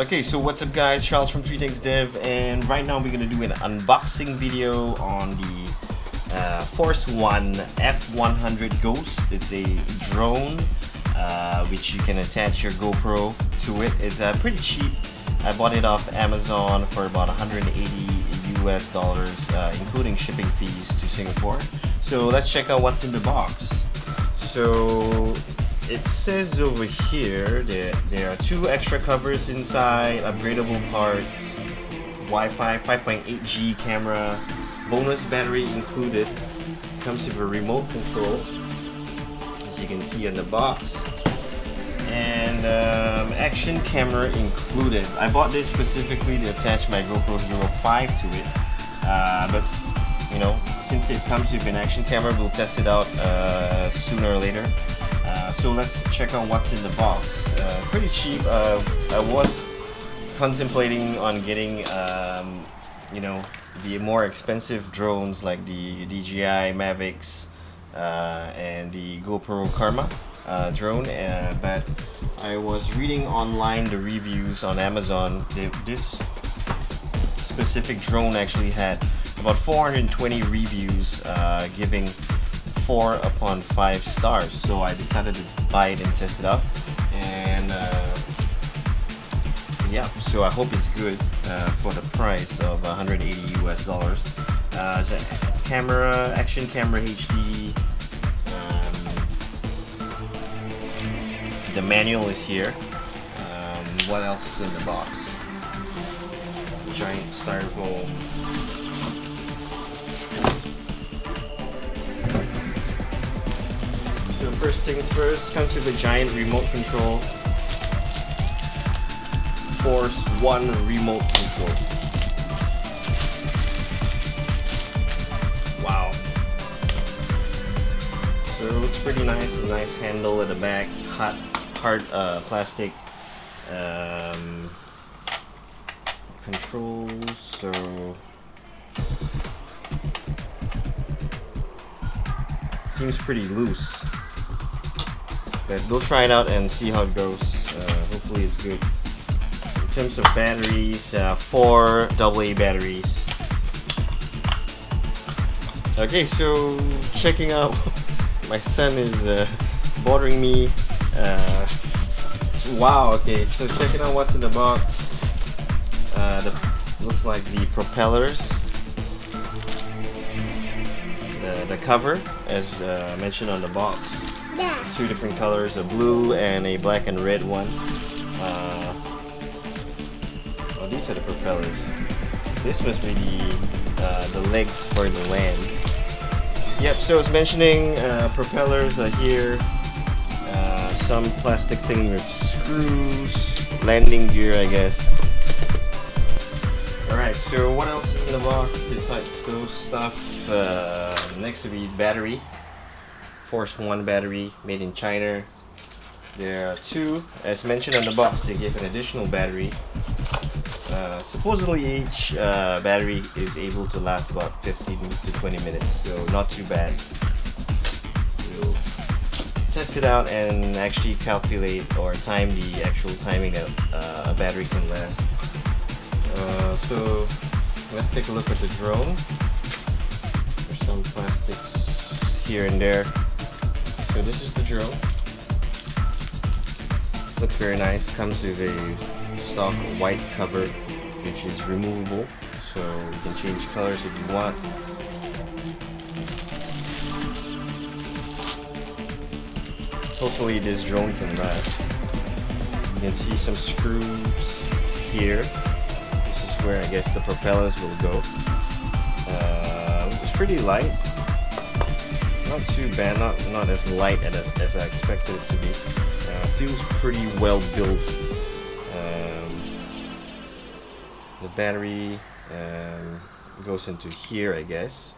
Okay, so what's up guys, Charles from 3TechsDev, and right now we're gonna do an unboxing video on the Force1 F100 Ghost. It's a drone which you can attach your GoPro to it. It's pretty cheap. I bought it off Amazon for about $180 US, including shipping fees to Singapore. So let's check out what's in the box. So it says over here that there are 2 extra covers inside, upgradable parts, Wi-Fi, 5.8G camera, bonus battery included, comes with a remote control, as you can see in the box, and action camera included. I bought this specifically to attach my GoPro Hero 5 to it, but you know, since it comes with an action camera, we'll test it out sooner or later. So let's check out what's in the box. Pretty cheap. I was contemplating on getting you know, the more expensive drones like the DJI Mavics and the GoPro Karma drone, but I was reading online the reviews on Amazon. This specific drone actually had about 420 reviews, giving 4 upon 5 stars. So I decided to buy it and test it out, and yeah, so I hope it's good for the price of $180 US. It's a camera, action camera HD. The manual is here. What else is in the box? Giant styrofoam. So first things first, comes with a giant remote control. Force1 remote control. Wow. So it looks pretty nice. A nice handle at the back. Hard plastic controls. So seems pretty loose. But we'll try it out and see how it goes. Hopefully it's good. In terms of batteries, 4 AA batteries. Okay, so checking out, my son is bothering me. Wow, okay, so checking out what's in the box. Looks like the propellers, the cover, as mentioned on the box. 2 different colors, a blue and a black and red one. Oh, these are the propellers. This must be the legs for the land. Yep, so it's mentioning propellers are here. Some plastic thing with screws, landing gear, I guess. Alright, so what else is in the box besides those stuff? Next to be battery. Force1 battery, made in China. There are 2, as mentioned on the box. They give an additional battery. Supposedly each battery is able to last about 15 to 20 minutes, so not too bad. We'll test it out and actually calculate or time the actual timing that a battery can last. So let's take a look at the drone. There's some plastics here and there. So this is the drone. Looks very nice. Comes with a stock white cover, which is removable, so you can change colors if you want. Hopefully this drone can last. You can see some screws here. This is where I guess the propellers will go. It's pretty light. Not too bad, not as light as I expected it to be. Feels pretty well built. The battery goes into here, I guess.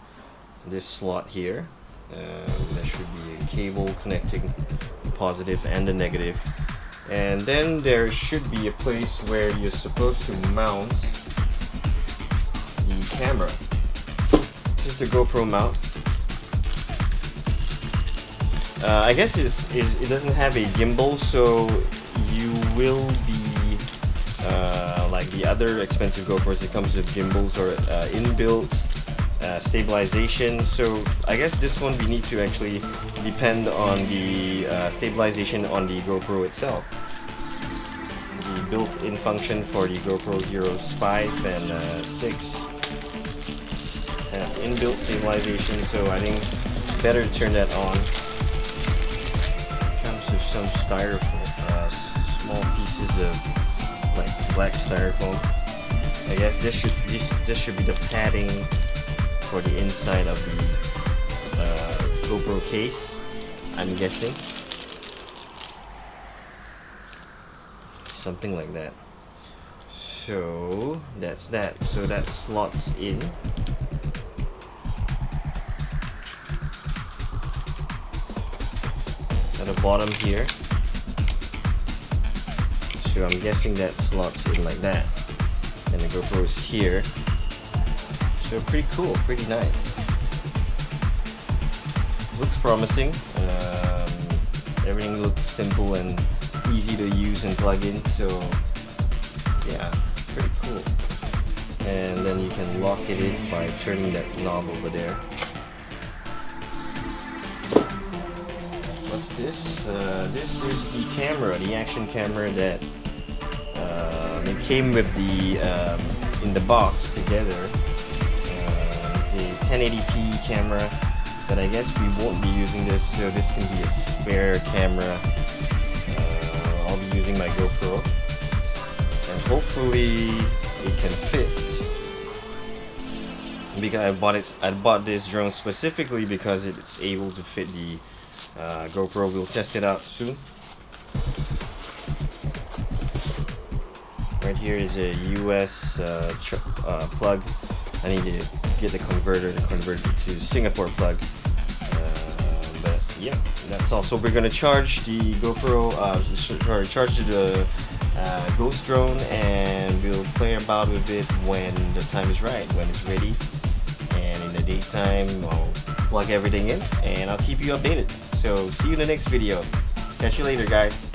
This slot here. There should be a cable connecting the positive and the negative. And then there should be a place where you're supposed to mount the camera. This is the GoPro mount. I guess it doesn't have a gimbal, so you will be like the other expensive GoPros. It comes with gimbals or inbuilt stabilization. So I guess this one we need to actually depend on the stabilization on the GoPro itself. The built-in function for the GoPro Heroes 5 and 6 have inbuilt stabilization, so I think better to turn that on. It comes with some styrofoam, small pieces of like black styrofoam. I guess this should be the padding for the inside of the GoPro case, I'm guessing. Something like that. So that's that. So that slots in. At the bottom here. So I'm guessing that slots in like that. And the GoPro is here. So pretty cool, pretty nice. Looks promising. Everything looks simple and easy to use and plug in, so yeah, pretty cool. And then you can lock it in by turning that knob over there. What's this? This is the camera, the action camera that it came with the in the box together. It's a 1080p camera, but I guess we won't be using this, so this can be a spare camera. I'll be using my GoPro, and hopefully it can fit. Because I bought this drone specifically because it's able to fit the GoPro. We'll test it out soon. Right here is a US plug. I need to get the converter to convert it to Singapore plug. But yeah, that's all. So we're gonna charge the GoPro, charge the Ghost drone, and we'll play about with it when the time is right, when it's ready. And in the daytime, I'll plug everything in, and I'll keep you updated. So see you in the next video. Catch you later, guys.